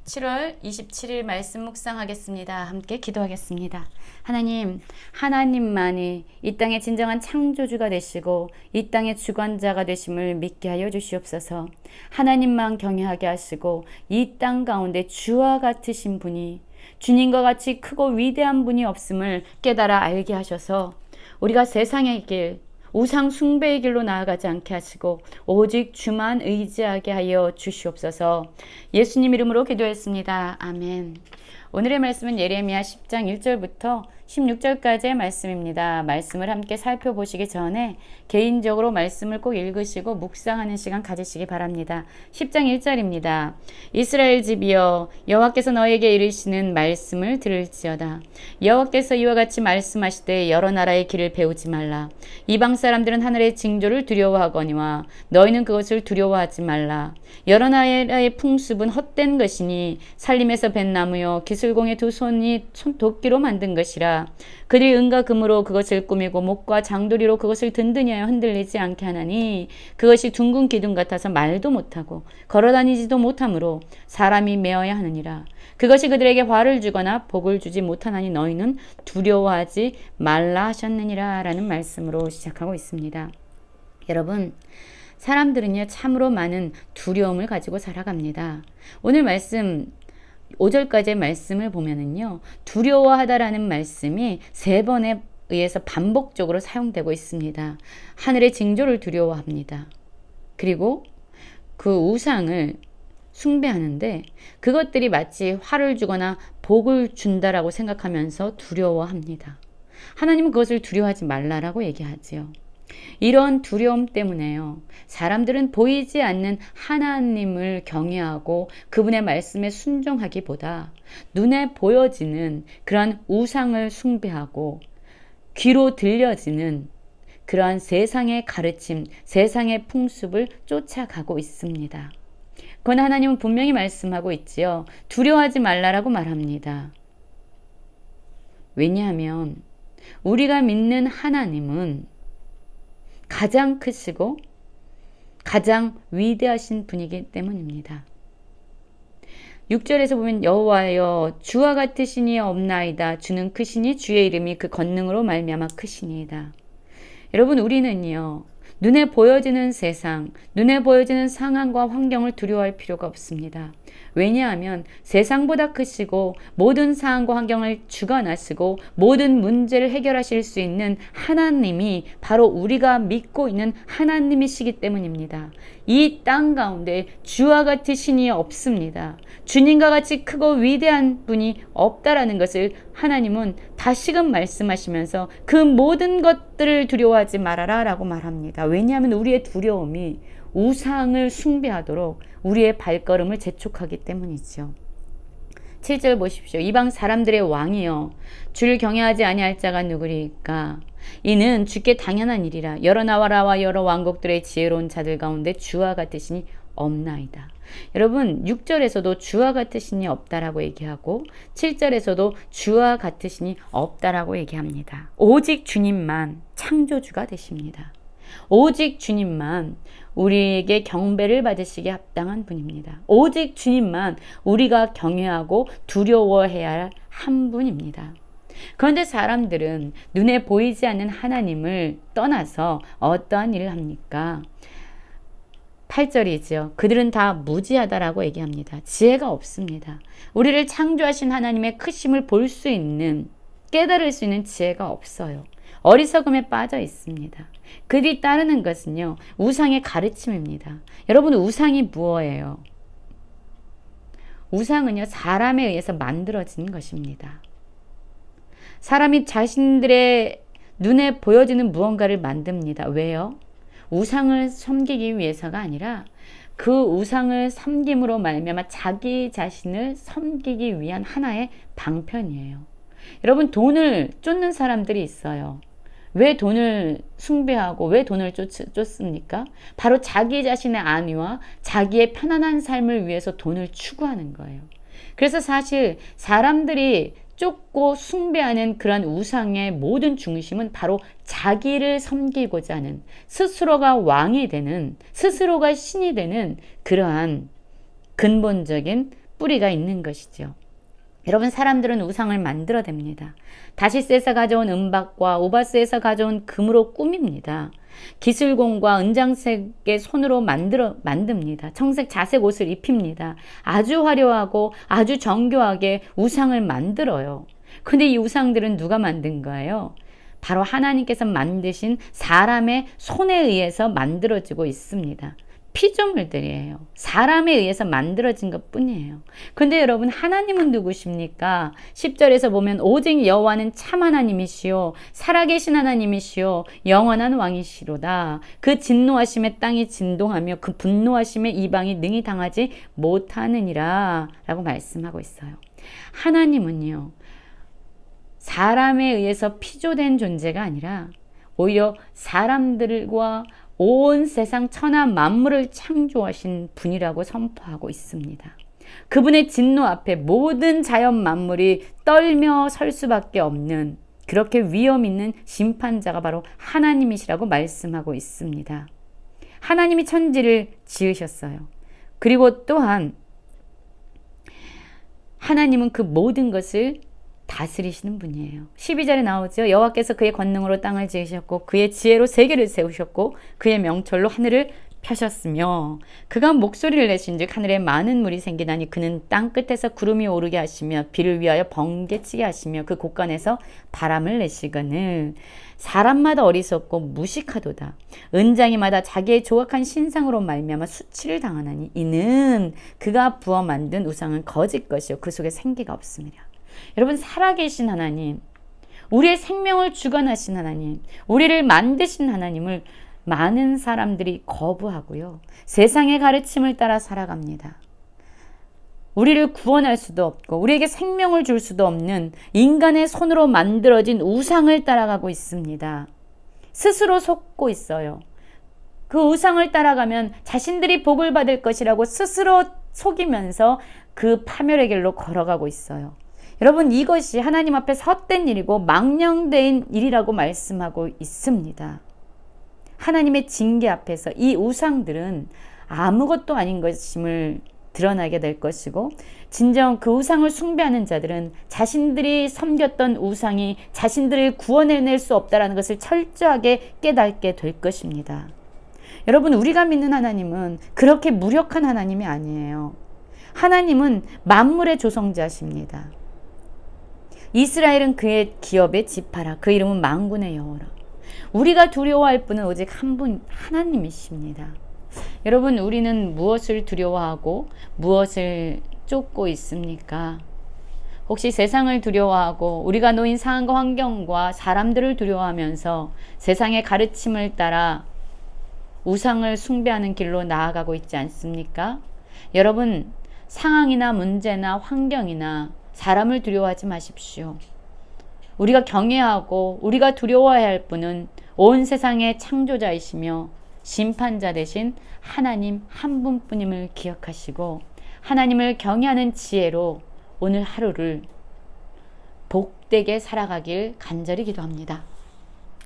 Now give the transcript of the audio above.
7월 27일 말씀 묵상하겠습니다. 함께 기도하겠습니다. 하나님, 하나님만이 이 땅의 진정한 창조주가 되시고 이 땅의 주관자가 되심을 믿게 하여 주시옵소서. 하나님만 경외하게 하시고 이 땅 가운데 주와 같으신 분이, 주님과 같이 크고 위대한 분이 없음을 깨달아 알게 하셔서 우리가 세상의 길, 우상 숭배의 길로 나아가지 않게 하시고 오직 주만 의지하게 하여 주시옵소서. 예수님 이름으로 기도했습니다. 아멘. 오늘의 말씀은 예레미야 10장 1절부터 16절까지의 말씀입니다. 말씀을 함께 살펴보시기 전에 개인적으로 말씀을 꼭 읽으시고 묵상하는 시간 가지시기 바랍니다. 10장 1절입니다. 이스라엘 집이여, 여호와께서 너에게 이르시는 말씀을 들을지어다. 여호와께서 이와 같이 말씀하시되 여러 나라의 길을 배우지 말라. 이방 사람들은 하늘의 징조를 두려워하거니와 너희는 그것을 두려워하지 말라. 여러 나라의 풍습은 헛된 것이니 살림에서 벤 나무요 기술공의 두 손이 도끼로 만든 것이라. 그들이 은과 금으로 그것을 꾸미고 목과 장도리로 그것을 든든히 하여 흔들리지 않게 하나니 그것이 둥근 기둥 같아서 말도 못하고 걸어다니지도 못하므로 사람이 메어야 하느니라. 그것이 그들에게 화를 주거나 복을 주지 못하나니 너희는 두려워하지 말라 하셨느니라 라는 말씀으로 시작하고 있습니다. 여러분, 사람들은요 참으로 많은 두려움을 가지고 살아갑니다. 오늘 말씀 5절까지의 말씀을 보면은요, 두려워하다라는 말씀이 3번에 의해서 반복적으로 사용되고 있습니다. 하늘의 징조를 두려워합니다. 그리고 그 우상을 숭배하는데 그것들이 마치 화를 주거나 복을 준다라고 생각하면서 두려워합니다. 하나님은 그것을 두려워하지 말라라고 얘기하지요. 이런 두려움 때문에요, 사람들은 보이지 않는 하나님을 경외하고 그분의 말씀에 순종하기보다 눈에 보여지는 그러한 우상을 숭배하고 귀로 들려지는 그러한 세상의 가르침, 세상의 풍습을 쫓아가고 있습니다. 그러나 하나님은 분명히 말씀하고 있지요. 두려워하지 말라라고 말합니다. 왜냐하면 우리가 믿는 하나님은 가장 크시고 가장 위대하신 분이기 때문입니다. 6절에서 보면 여호와여, 주와 같으시니 없나이다. 주는 크시니 주의 이름이 그 권능으로 말미암아 크시니이다. 여러분, 우리는요 눈에 보여지는 세상, 눈에 보여지는 상황과 환경을 두려워할 필요가 없습니다. 왜냐하면 세상보다 크시고 모든 상황과 환경을 주관하시고 모든 문제를 해결하실 수 있는 하나님이 바로 우리가 믿고 있는 하나님이시기 때문입니다. 이 땅 가운데 주와 같은 신이 없습니다. 주님과 같이 크고 위대한 분이 없다라는 것을 하나님은 다시금 말씀하시면서 그 모든 것들을 두려워하지 말아라 라고 말합니다. 왜냐하면 우리의 두려움이 우상을 숭배하도록 우리의 발걸음을 재촉하기 때문이죠. 7절 보십시오. 이방 사람들의 왕이여, 주를 경외하지 아니할 자가 누구리까? 이는 주께 당연한 일이라. 여러 나라와 여러 왕국들의 지혜로운 자들 가운데 주와 같으시니 없나이다. 여러분, 6절에서도 주와 같으시니 없다라고 얘기하고 7절에서도 주와 같으시니 없다라고 얘기합니다. 오직 주님만 창조주가 되십니다. 오직 주님만 우리에게 경배를 받으시기에 합당한 분입니다. 오직 주님만 우리가 경외하고 두려워해야 할 한 분입니다. 그런데 사람들은 눈에 보이지 않는 하나님을 떠나서 어떠한 일을 합니까? 8절이죠. 그들은 다 무지하다라고 얘기합니다. 지혜가 없습니다. 우리를 창조하신 하나님의 크심을 볼 수 있는, 깨달을 수 있는 지혜가 없어요. 어리석음에 빠져 있습니다. 그들이 따르는 것은요, 우상의 가르침입니다. 여러분, 우상이 무엇이에요? 우상은요, 사람에 의해서 만들어진 것입니다. 사람이 자신들의 눈에 보여지는 무언가를 만듭니다. 왜요? 우상을 섬기기 위해서가 아니라 그 우상을 섬김으로 말미암아 자기 자신을 섬기기 위한 하나의 방편이에요. 여러분, 돈을 쫓는 사람들이 있어요. 왜 돈을 숭배하고 왜 돈을 쫓습니까? 바로 자기 자신의 안위와 자기의 편안한 삶을 위해서 돈을 추구하는 거예요. 그래서 사실 사람들이 쫓고 숭배하는 그런 우상의 모든 중심은 바로 자기를 섬기고자 하는, 스스로가 왕이 되는, 스스로가 신이 되는 그러한 근본적인 뿌리가 있는 것이죠. 여러분, 사람들은 우상을 만들어냅니다. 다시스에서 가져온 은박과 오바스에서 가져온 금으로 꾸밉니다. 기술공과 은장색의 손으로 만듭니다. 청색 자색 옷을 입힙니다. 아주 화려하고 아주 정교하게 우상을 만들어요. 근데 이 우상들은 누가 만든 거예요? 바로 하나님께서 만드신 사람의 손에 의해서 만들어지고 있습니다. 피조물들이에요. 사람에 의해서 만들어진 것 뿐이에요. 근데 여러분, 하나님은 누구십니까? 10절에서 보면 오직 여호와는 참 하나님이시요 살아계신 하나님이시요 영원한 왕이시로다. 그 진노하심에 땅이 진동하며 그 분노하심에 이방이 능히 당하지 못하느니라 라고 말씀하고 있어요. 하나님은요, 사람에 의해서 피조된 존재가 아니라 오히려 사람들과 온 세상 천하 만물을 창조하신 분이라고 선포하고 있습니다. 그분의 진노 앞에 모든 자연 만물이 떨며 설 수밖에 없는, 그렇게 위험 있는 심판자가 바로 하나님이시라고 말씀하고 있습니다. 하나님이 천지를 지으셨어요. 그리고 또한 하나님은 그 모든 것을 다스리시는 분이에요. 12절에 나오죠. 여호와께서 그의 권능으로 땅을 지으셨고 그의 지혜로 세계를 세우셨고 그의 명철로 하늘을 펴셨으며 그가 목소리를 내신즉 하늘에 많은 물이 생기나니 그는 땅 끝에서 구름이 오르게 하시며 비를 위하여 번개치게 하시며 그 곳간에서 바람을 내시거늘 사람마다 어리석고 무식하도다. 은장이마다 자기의 조각한 신상으로 말미암아 수치를 당하나니 이는 그가 부어 만든 우상은 거짓 것이요 그 속에 생기가 없습니다. 여러분, 살아계신 하나님, 우리의 생명을 주관하신 하나님, 우리를 만드신 하나님을 많은 사람들이 거부하고요, 세상의 가르침을 따라 살아갑니다. 우리를 구원할 수도 없고 우리에게 생명을 줄 수도 없는 인간의 손으로 만들어진 우상을 따라가고 있습니다. 스스로 속고 있어요. 그 우상을 따라가면 자신들이 복을 받을 것이라고 스스로 속이면서 그 파멸의 길로 걸어가고 있어요. 여러분, 이것이 하나님 앞에 헛된 일이고 망령된 일이라고 말씀하고 있습니다. 하나님의 징계 앞에서 이 우상들은 아무것도 아닌 것임을 드러나게 될 것이고, 진정 그 우상을 숭배하는 자들은 자신들이 섬겼던 우상이 자신들을 구원해낼 수 없다는 것을 철저하게 깨닫게 될 것입니다. 여러분, 우리가 믿는 하나님은 그렇게 무력한 하나님이 아니에요. 하나님은 만물의 조성자십니다. 이스라엘은 그의 기업의 지파라. 그 이름은 만군의 여호라. 우리가 두려워할 분은 오직 한 분, 하나님이십니다. 여러분, 우리는 무엇을 두려워하고 무엇을 쫓고 있습니까? 혹시 세상을 두려워하고 우리가 놓인 상황과 환경과 사람들을 두려워하면서 세상의 가르침을 따라 우상을 숭배하는 길로 나아가고 있지 않습니까? 여러분, 상황이나 문제나 환경이나 사람을 두려워하지 마십시오. 우리가 경외하고 우리가 두려워해야 할 분은 온 세상의 창조자이시며 심판자 되신 하나님 한 분뿐임을 기억하시고 하나님을 경외하는 지혜로 오늘 하루를 복되게 살아가길 간절히 기도합니다.